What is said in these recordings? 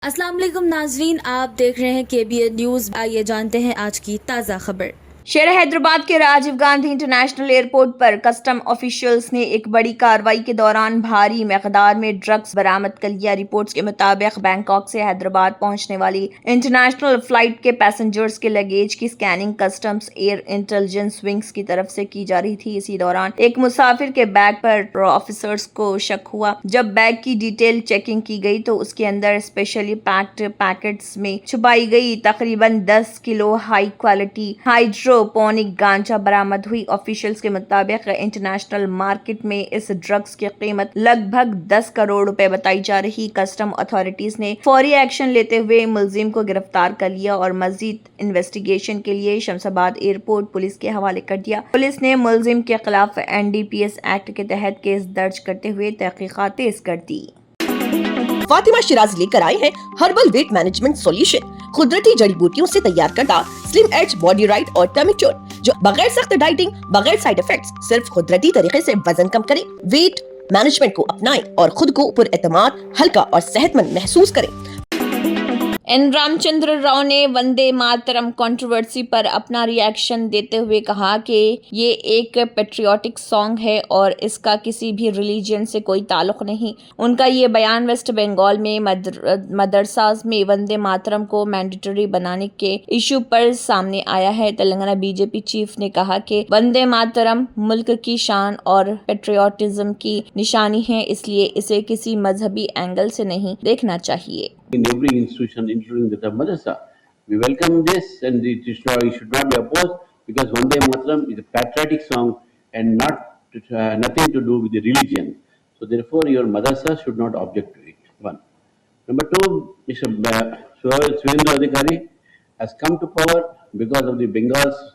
السلام علیکم ناظرین، آپ دیکھ رہے ہیں KBN نیوز۔ آئیے جانتے ہیں آج کی تازہ خبر۔ شہر حیدرآباد کے راجیو گاندھی انٹرنیشنل ایئرپورٹ پر کسٹم آفیشلز نے ایک بڑی کارروائی کے دوران بھاری مقدار میں ڈرگس برآمد کر لیا۔ رپورٹس کے مطابق بینکاک سے حیدرآباد پہنچنے والی انٹرنیشنل فلائٹ کے پیسنجرز کے لگیج کی scanning customs air intelligence wings کی طرف سے کی جا رہی تھی۔ اسی دوران ایک مسافر کے بیگ پر آفیسرز کو شک ہوا۔ جب بیگ کی ڈیٹیل چیکنگ کی گئی تو اس کے اندر اسپیشلی پیکڈ پیکٹس میں چھپائی گئی تقریباً 10 کلو ہائی کوالٹی ہائیڈروپونک گانجا برآمد ہوئی۔ آفیشلز کے مطابق انٹرنیشنل مارکیٹ میں اس ڈرگس کی قیمت لگ بھگ 10 کروڑ روپے بتائی جا رہی۔ کسٹم اتھارٹیز نے فوری ایکشن لیتے ہوئے ملزم کو گرفتار کر لیا اور مزید انویسٹیگیشن کے لیے شمس آباد ایئرپورٹ پولیس کے حوالے کر دیا۔ پولیس نے ملزم کے خلاف NDPS ایکٹ کے تحت کیس درج کرتے ہوئے تحقیقات تیز کر دی۔ فاطمہ شیرازی لے کر آئے ہیں ہربل ویٹ مینجمنٹ سولوشن، قدرتی جڑی بوٹیوں سے تیار کردہ سلم ایج باڈی رائٹ اور ٹمی ٹیور، جو بغیر سخت ڈائٹنگ، بغیر سائیڈ افیکٹس، صرف قدرتی طریقے سے وزن کم کریں۔ ویٹ مینجمنٹ کو اپنائیں اور خود کو پر اعتماد، ہلکا اور صحت مند محسوس کریں۔ این رام چندر راؤ نے وندے ماترم کنٹروورسی پر اپنا ری ایکشن دیتے ہوئے کہا کہ یہ ایک پیٹریوٹک سانگ ہے اور اس کا کسی بھی ریلیجن سے کوئی تعلق نہیں۔ ان کا یہ بیان ویسٹ بنگال میں مدرساز میں وندے ماترم کو مینڈیٹری بنانے کے ایشو پر سامنے آیا ہے۔ تلنگانہ BJP چیف نے کہا کہ وندے ماترم ملک کی شان اور پیٹریوٹزم کی نشانی ہے، اس لیے اسے کسی مذہبی اینگل سے نہیں دیکھنا چاہیے۔ In every institution, including the madrasa, we welcome this, and it should not be opposed, because Vande Mataram is a patriotic song and nothing to do with the religion. So therefore, your madrasa should not object to it. One. Number two, Mr. Suhendra Adhikari has come to power because of the Bengal's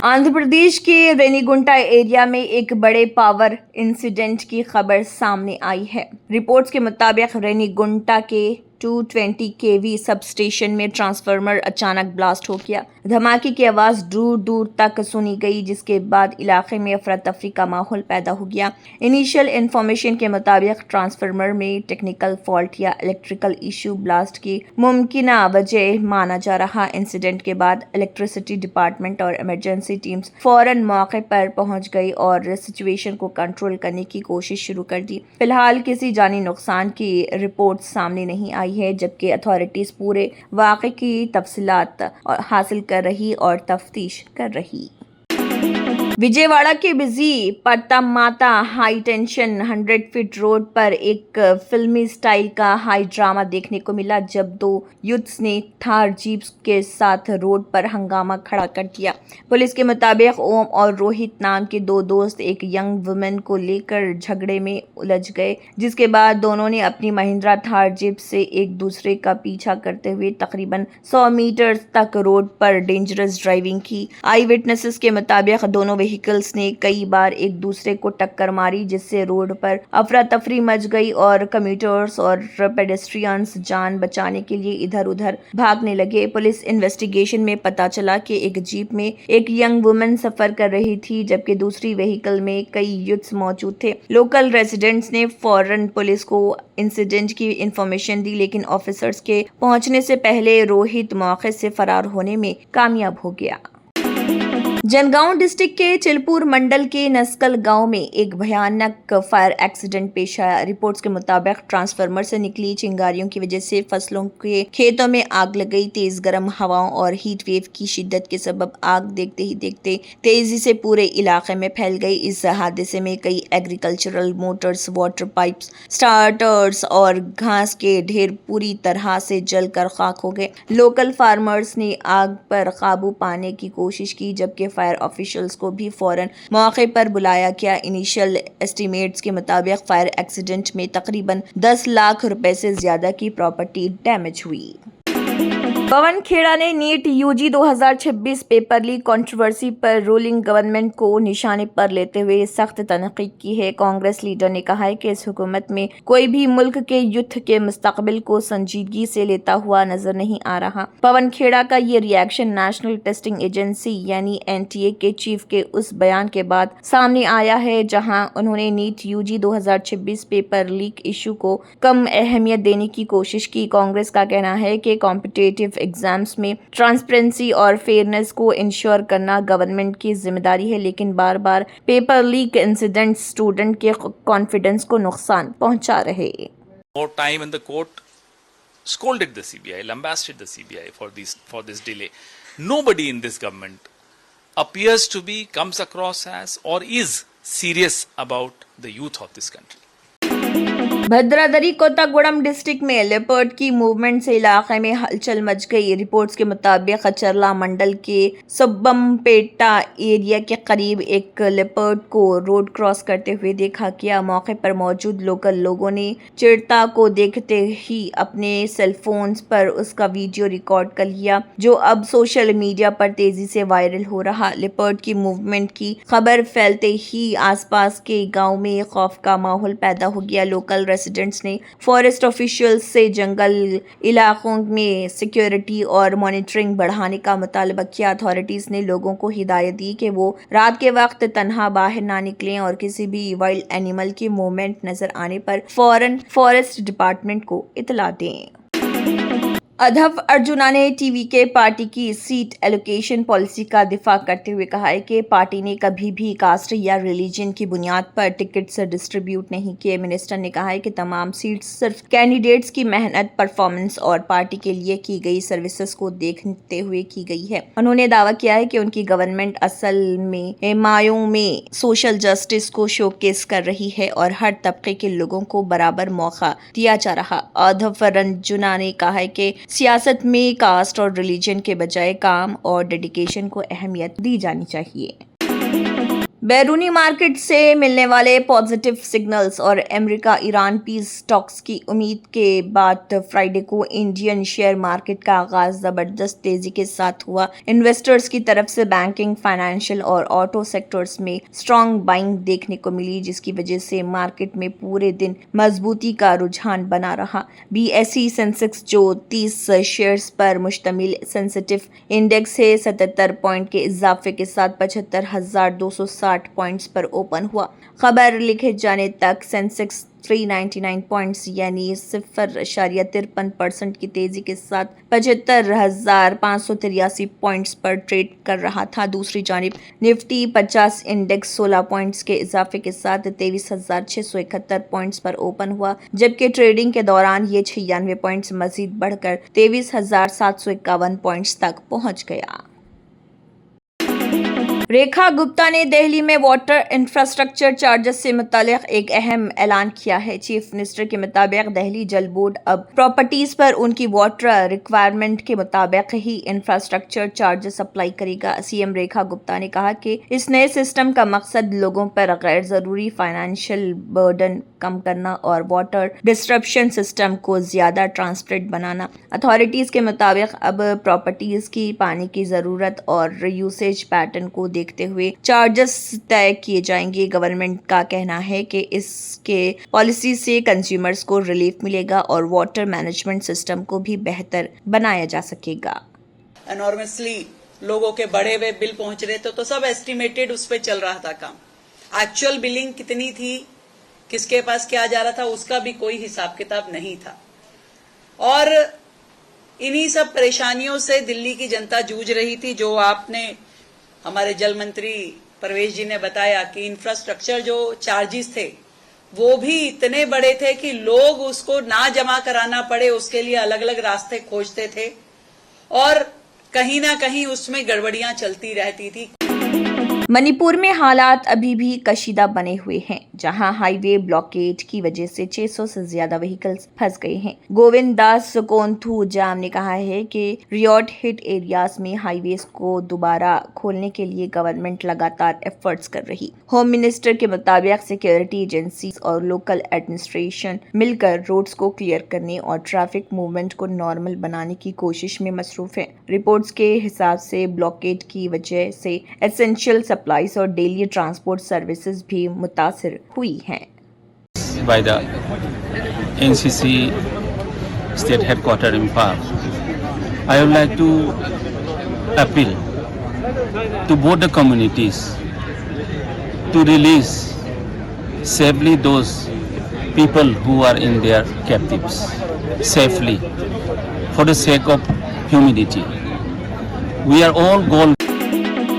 Andhra Pradesh کے rainy گنٹا area میں ایک بڑے power incident کی خبر سامنے آئی ہے۔ Reports کے مطابق رینی گنٹا کے 220 kV سب اسٹیشن میں ٹرانسفارمر اچانک بلاسٹ ہو گیا۔ دھماکے کی آواز دور دور تک سنی گئی، جس کے بعد علاقے میں افراتفری کا ماحول پیدا ہو گیا۔ انیشل انفارمیشن کے مطابق ٹرانسفارمر میں ٹیکنیکل فالٹ یا الیکٹریکل ایشو بلاسٹ کی ممکنہ وجہ مانا جا رہا۔ انسیڈنٹ کے بعد الیکٹریسٹی ڈپارٹمنٹ اور ایمرجنسی ٹیمز فوراً موقع پر پہنچ گئی اور سچویشن کو کنٹرول کرنے کی کوشش شروع کر دی۔ فی الحال کسی جانی نقصان کی رپورٹ سامنے نہیں آئی ہے، جبکہ اتھارٹیز پورے واقعے کی تفصیلات حاصل کر رہی اور تفتیش کر رہی۔ وجے واڑہ کے بزی پرتاماتا ہائی ٹینشن 100 فٹ روڈ پر ایک فلمی سٹائل کا ہائی ڈرامہ دیکھنے کو ملا، جب دو یوتھس نے تھار جیپ کے ساتھ روڈ پر ہنگامہ کھڑا کر دیا۔ پولیس کے مطابق اوم اور روہت نام کے دو دوست ایک ینگ وومن کو لے کر جھگڑے میں الجھ گئے، جس کے بعد دونوں نے اپنی مہندرا تھار جیپ سے ایک دوسرے کا پیچھا کرتے ہوئے تقریباً 100 میٹر تک روڈ پر ڈینجرس ڈرائیونگ کی۔ آئی وٹنسز کے مطابق دونوں وہیکلز نے کئی بار ایک دوسرے کو ٹکر ماری، جس سے روڈ پر افراتفری مچ گئی اور کمیوٹرز اور پیڈسٹرینز جان بچانے کے لیے ادھر ادھر بھاگنے لگے۔ پولیس انویسٹیگیشن میں پتہ چلا کہ ایک جیپ میں ایک ینگ وومن سفر کر رہی تھی، جبکہ دوسری وہیکل میں کئی یوتھس موجود تھے۔ لوکل ریزیڈنٹس نے فوراً پولیس کو انسیڈنٹ کی انفارمیشن دی، لیکن آفیسرز کے پہنچنے سے پہلے روہت موقع سے فرار ہونے میں کامیاب ہو گیا۔ جنگاؤں ڈسٹرکٹ کے چلپور منڈل کے نسکل گاؤں میں ایک بھیانک فائر ایکسیڈنٹ پیش آیا۔ رپورٹس کے مطابق ٹرانسفارمر سے نکلی چنگاریوں کی وجہ سے فصلوں کے کھیتوں میں آگ لگ گئی۔ تیز گرم ہواؤں اور ہیٹ ویو کی شدت کے سبب آگ دیکھتے ہی دیکھتے تیزی سے پورے علاقے میں پھیل گئی۔ اس حادثے میں کئی ایگریکلچرل موٹرز، واٹر پائپس، سٹارٹرز اور گھاس کے ڈھیر پوری طرح سے جل کر خاک ہو گئے۔ لوکل فارمرز نے آگ پر قابو پانے کی کوشش کی، جبکہ فائر آفیشلز کو بھی فوراً موقع پر بلایا گیا۔ انیشل ایسٹیمیٹس کے مطابق فائر ایکسیڈنٹ میں تقریباً 10 لاکھ روپے سے زیادہ کی پراپرٹی ڈیمیج ہوئی۔ पवन खेड़ा ने NEET UG 2026 paper leak controversy पर रूलिंग गवर्नमेंट को निशाने पर लेते हुए सख्त तनकीद की है। कांग्रेस लीडर ने कहा है कि इस हुकूमत में कोई भी मुल्क के युद्ध के मुस्तकबिल को संजीदगी से लेता हुआ नजर नहीं आ रहा। पवन खेड़ा का ये रिएक्शन नेशनल टेस्टिंग एजेंसी यानी NTA के चीफ के उस बयान के बाद सामने आया है जहां उन्होंने NEET UG 2026 paper leak issue को कम अहमियत देने की कोशिश की। कांग्रेस का कहना है कि कॉम्पिटिटिव एग्जाम्स में ट्रांसपेरेंसी और फेयरनेस को इंश्योर करना गवर्नमेंट की जिम्मेदारी है, लेकिन बार बार पेपर लीक इंसिडेंट स्टूडेंट के कॉन्फिडेंस को नुकसान पहुंचा रहे। More time in the court, scolded the CBI, lambasted the CBI for this delay. Nobody in this government appears to be, comes across as, or is serious about the youth of this country. Bhadradri Kothagudem district में leopard की movement से इलाके में हलचल much गई। Reports के मुताबिक खचरला मंडल के सुब्बमपेटा एरिया के करीब एक लेपर्ड को रोड क्रॉस करते हुए देखा गया। मौके पर मौजूद लोकल लोगों ने चिड़ता को देखते ही अपने सेलफोन्स पर उसका वीडियो रिकॉर्ड कर लिया, जो अब सोशल मीडिया पर तेजी से वायरल हो रहा। लेपर्ड की मूवमेंट की खबर फैलते ही आसपास के गांव में खौफ का माहौल पैदा हो गया। लोकल रेसिडेंट्स ने फॉरेस्ट ऑफिशियल्स से जंगल इलाकों में सिक्योरिटी और मॉनिटरिंग बढ़ाने का मुतालबा किया। अथॉरिटीज ने लोगों को हिदायत दी कि वो रात के वक्त तन्हा बाहर ना निकलें और किसी भी वाइल्ड एनिमल की मूवमेंट नजर आने पर फौरन फॉरेस्ट डिपार्टमेंट को इतला दें। अधव अर्जुना ने टीवीके पार्टी की सीट एलोकेशन पॉलिसी का दिफा करते हुए कहा है कि पार्टी ने कभी भी कास्ट या रिलीजन की बुनियाद पर टिकट्स डिस्ट्रीब्यूट नहीं किए। मिनिस्टर ने कहा है कि तमाम सीट्स सिर्फ कैंडिडेट्स की मेहनत, परफॉर्मेंस और पार्टी के लिए की गई सर्विसेज को देखते हुए की गई है। उन्होंने दावा किया है कि उनकी गवर्नमेंट असल में मायों में सोशल जस्टिस को शोकेस कर रही है और हर तबके के लोगों को बराबर मौका दिया जा रहा। अधव अर्जुना ने कहा है कि सियासत में कास्ट और रिलीजन के बजाय काम और डेडिकेशन को अहमियत दी जानी चाहिए। बैरूनी मार्केट से मिलने वाले पॉजिटिव सिग्नल्स और अमेरिका ईरान पीस टॉक्स की उम्मीद के बाद फ्राइडे को इंडियन शेयर मार्केट का आगाज जबरदस्त तेजी के साथ हुआ। इन्वेस्टर्स की तरफ से बैंकिंग, फाइनेंशियल और ऑटो सेक्टर्स में स्ट्रॉन्ग बाइंग देखने को मिली, जिसकी वजह से मार्केट में पूरे दिन मजबूती का रुझान बना रहा। BSE सेंसेक्स जो 30 शेयर्स पर मुश्तमिल सेंसिटिव इंडेक्स है 77 पॉइंट के इजाफे के साथ 75,260 पॉइंट्स पर ओपन हुआ। खबर लिखे जाने तक सेंसेक्स 399 पॉइंट्स यानी 0.53% की तेजी के साथ 75,583 पॉइंट्स पर ट्रेड कर रहा था। दूसरी जानिब निफ्टी 50 इंडेक्स 16 पॉइंट्स के इजाफे के साथ 23,671 पॉइंट्स पर ओपन हुआ, जबकि ट्रेडिंग के दौरान ये 96 पॉइंट्स मजीद बढ़कर 23,751 पॉइंट्स तक पहुंच गया। रेखा गुप्ता ने दिल्ली में वाटर इंफ्रास्ट्रक्चर चार्जेस से मुतालिक एक अहम ऐलान किया है। चीफ मिनिस्टर के मुताबिक दिल्ली जल बोर्ड अब प्रॉपर्टीज पर उनकी वाटर रिक्वायरमेंट के मुताबिक ही इंफ्रास्ट्रक्चर चार्जेस अप्लाई करेगा। CM रेखा गुप्ता ने कहा कि इस नए सिस्टम का मकसद लोगों पर गैर जरूरी फाइनेंशियल बर्डन कम करना और वाटर डिस्ट्रीब्यूशन सिस्टम को ज्यादा ट्रांसपेरेंट बनाना। अथॉरिटीज के मुताबिक अब प्रॉपर्टीज की पानी की जरूरत और यूसेज पैटर्न को देखते हुए चार्जेस तय किए जाएंगे। गवर्नमेंट का कहना है कि इसके पॉलिसी से कंज्यूमर्स को रिलीफ मिलेगा और वाटर मैनेजमेंट सिस्टम को भी बेहतर बनाया जा सकेगा। एनॉर्मसली लोगों के बड़े हुए बिल पहुंच रहे थे तो सब एस्टिमेटेड उस पर चल रहा था काम। एक्चुअल बिलिंग कितनी थी, किसके पास क्या जा रहा था, उसका भी कोई हिसाब किताब नहीं था। और इन्हीं सब परेशानियों से दिल्ली की जनता जूझ रही थी। जो आपने हमारे जल मंत्री परवेश जी ने बताया कि इंफ्रास्ट्रक्चर जो चार्जेस थे वो भी इतने बड़े थे कि लोग उसको ना जमा कराना पड़े उसके लिए अलग अलग रास्ते खोजते थे और कहीं ना कहीं उसमें गड़बड़ियां चलती रहती थी। मणिपुर में हालात अभी भी कशीदा बने हुए हैं, जहां हाईवे ब्लॉकेज की वजह से 600 से ज्यादा व्हीकल्स फंस गए हैं। गोविंद दास कोंथू जाम ने कहा है कि रियॉट हिट एरियाज में हाईवेज को दोबारा खोलने के लिए गवर्नमेंट लगातार एफर्ट्स कर रही। होम मिनिस्टर के मुताबिक सिक्योरिटी एजेंसीज और लोकल एडमिनिस्ट्रेशन मिलकर रोड्स को क्लियर करने और ट्रैफिक मूवमेंट को नॉर्मल बनाने की कोशिश में मसरूफ है। रिपोर्ट्स के हिसाब से ब्लॉकेज की वजह से एसेंशियल सप्लाईज और डेली ट्रांसपोर्ट सर्विसेज भी मुतासिर हुई हैं। By the NCC state headquarters in Par, I would like to appeal to both the communities to release safely those people who are in their captives safely for the sake of humanity. We are all goal.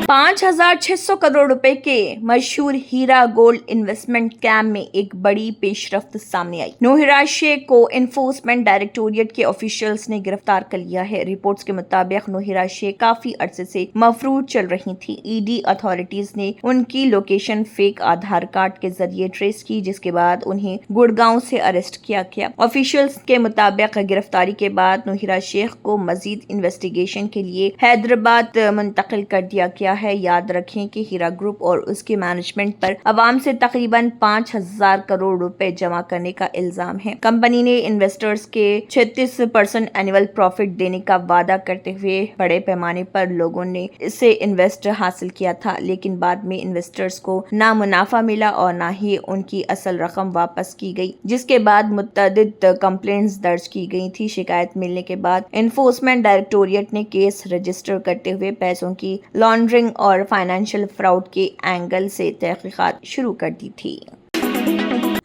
5,600 crore रुपए के मशहूर हीरा gold investment scam में एक बड़ी पेशरफ्त सामने आई। नोहिरा शेख को enforcement directorate के officials ने गिरफ्तार कर लिया है। रिपोर्ट्स के मुताबिक नोहिरा शेख काफी अरसे से मफरूर चल रही थी। ईडी अथॉरिटीज ने उनकी लोकेशन फेक आधार कार्ड के जरिए ट्रेस की, जिसके बाद उन्हें गुड़गांव से अरेस्ट किया गया। ऑफिशियल्स के मुताबिक गिरफ्तारी के बाद नोहिरा शेख को मजीद इन्वेस्टिगेशन के लिए हैदराबाद मुंतकिल कर दिया गया है। याद रखें कि हीरा ग्रुप और उसके मैनेजमेंट पर अवाम से तकरीबन 5,000 करोड़ रुपए जमा करने का इल्जाम है। कंपनी ने इन्वेस्टर्स के 36% एनुअल प्रॉफिट देने का वादा करते हुए बड़े पैमाने पर लोगों ने इससे इन्वेस्ट हासिल किया था, लेकिन बाद में इन्वेस्टर्स को ना मुनाफा मिला और ना ही उनकी असल रकम वापस की गई, जिसके बाद मुतअद्दिद कंप्लेंट्स दर्ज की गई थी। शिकायत मिलने के बाद एनफोर्समेंट डायरेक्टोरेट ने केस रजिस्टर करते हुए पैसों की लॉन्ड्रिंग और फाइनेंशियल फ्रॉड के एंगल से तहकीकात शुरू कर दी थी।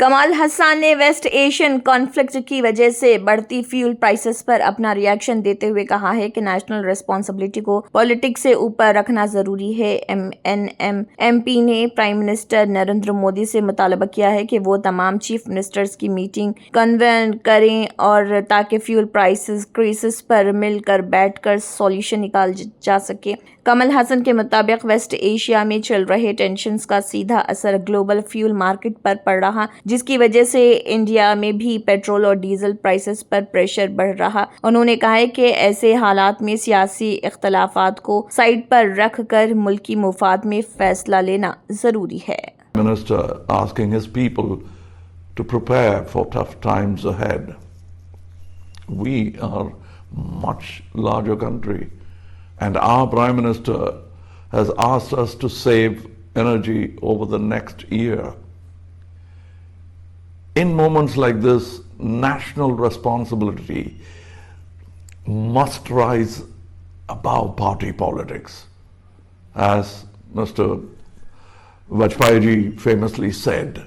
कमाल हसन ने वेस्ट एशियन कॉन्फ्लिक्ट की वजह से बढ़ती फ्यूल प्राइसेस पर अपना रिएक्शन देते हुए कहा है कि नेशनल रिस्पांसिबिलिटी को पॉलिटिक्स से ऊपर रखना जरूरी है। MNM MP ने प्राइम मिनिस्टर नरेंद्र मोदी से मुतालबा किया है कि वो तमाम चीफ मिनिस्टर्स की मीटिंग कन्वेन करें और ताकि फ्यूल प्राइसेस क्राइसिस पर मिलकर बैठकर सॉल्यूशन निकाल जा सके। कमल हसन के मुताबिक वेस्ट एशिया में चल रहे टेंशन्स का सीधा असर ग्लोबल फ्यूल मार्केट पर पड़ रहा, जिसकी वजह से इंडिया में भी पेट्रोल और डीजल प्राइसेस पर प्रेशर बढ़ रहा। उन्होंने कहा है कि ऐसे हालात में सियासी इख्तलाफात को साइड पर रख कर मुल्की मुफाद में फैसला लेना जरूरी है। Minister asking his people to prepare for tough times ahead. We are much larger country. And our Prime Minister has asked us to save energy over the next year. In moments like this, national responsibility must rise above party politics. As Mr. Vajpayee famously said,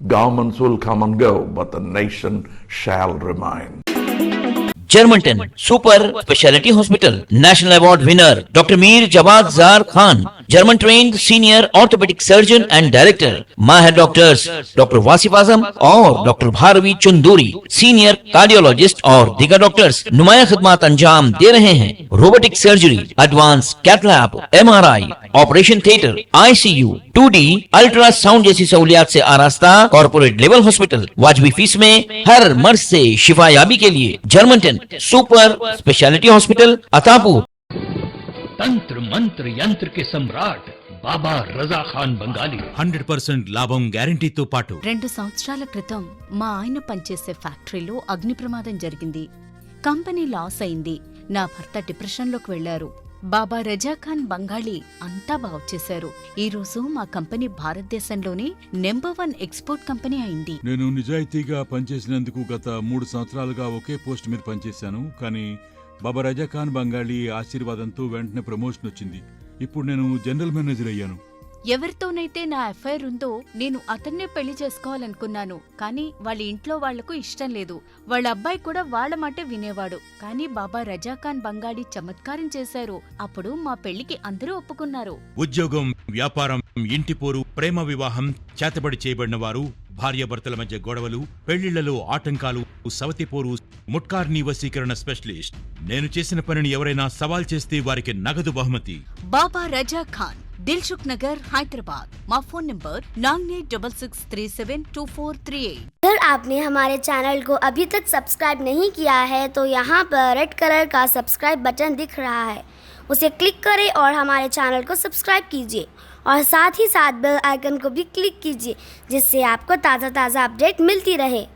governments will come and go, but the nation shall remain. Germanton super speciality hospital national award winner doctor Mir Jawad Zar Khan, German trained senior orthopaedic surgeon and director, माहिर doctors doctor Wasif Azam और doctor Bharvi Chanduri, senior cardiologist और दीगर doctors नुमाया खिदमत अंजाम दे रहे हैं। Robotic surgery, advance cath lab, MRI, operation theatre, ICU, 2D ultrasound जैसी सहूलियात से आरास्ता कॉर्पोरेट लेवल हॉस्पिटल, वाजबी फीस में हर मर्ज से शिफायाबी के लिए Germanton super speciality hospital Attapur. तंत्र मंत्र यंत्र के सम्राट బాబా రజా ఖాన్ బంగాలి 100% లాభం గ్యారెంటీతో పాటు 2 సంవత్సరాల క్రితం మా ఆయన పనిచేసే ఫ్యాక్టరీలో అగ్ని ప్రమాదం జరిగింది. కంపెనీ లాస్ అయింది. నా భర్త డిప్రెషన్లోకి వెళ్లారు. బాబా రజా ఖాన్ బంగాళీ అంతా బాగు చేశారు. ఈ రోజు మా కంపెనీ భారతదేశంలోనే నెంబర్ 1 ఎక్స్పోర్ట్ కంపెనీ అయింది. నేను నిజాయితీగా పనిచేసినందుకు గత 3 సంవత్సరాలుగా ఒకే పోస్ట్ మీద పనిచేశాను. కానీ బాబా రజా ఖాన్ బంగాళీ ఆశీర్వాదంతో వెంటనే ప్రమోషన్ వచ్చింది. ఇప్పుడు నేను జనరల్ మేనేజర్ అయ్యాను. ఎవరితోనైతే నా అఫైర్ ఉందో నేను అతన్నే పెళ్లి చేసుకోవాలనుకున్నాను. కానీ వాళ్ళ ఇంట్లో వాళ్లకు ఇష్టం లేదు. వాళ్ళ అబ్బాయి కూడా వాళ్ళ మాటే వినేవాడు. కానీ బాబా రజా ఖాన్ బంగాళీ చమత్కారం చేశారు. అప్పుడు మా పెళ్లికి అందరూ ఒప్పుకున్నారు. ఉద్యోగం, వ్యాపారం, ఇంటి పోరు, ప్రేమ వివాహం, చేతబడి చేయబడిన వారు, భార్యాభర్తల మధ్య గొడవలు, పెళ్లిళ్లలో ఆటంకాలు, సవతిపోరు, ముట్కార్ని వశీకరణ స్పెషలిస్ట్. నేను చేసిన పనిని ఎవరైనా సవాల్ చేస్తే వారికి నగదు బహుమతి. బాబా రజా ఖాన్ దిల్సుఖ్ నగర్, హైదరాబాద్। మా ఫోన్ నంబర్ 9866372438। अगर आपने हमारे चैनल को अभी तक सब्सक्राइब नहीं किया है तो यहाँ पर रेड कलर का सब्सक्राइब बटन दिख रहा है, उसे क्लिक करें और हमारे चैनल को सब्सक्राइब कीजिए और साथ ही साथ बेल आइकन को भी क्लिक कीजिए, जिससे आपको ताज़ा अपडेट मिलती रहे।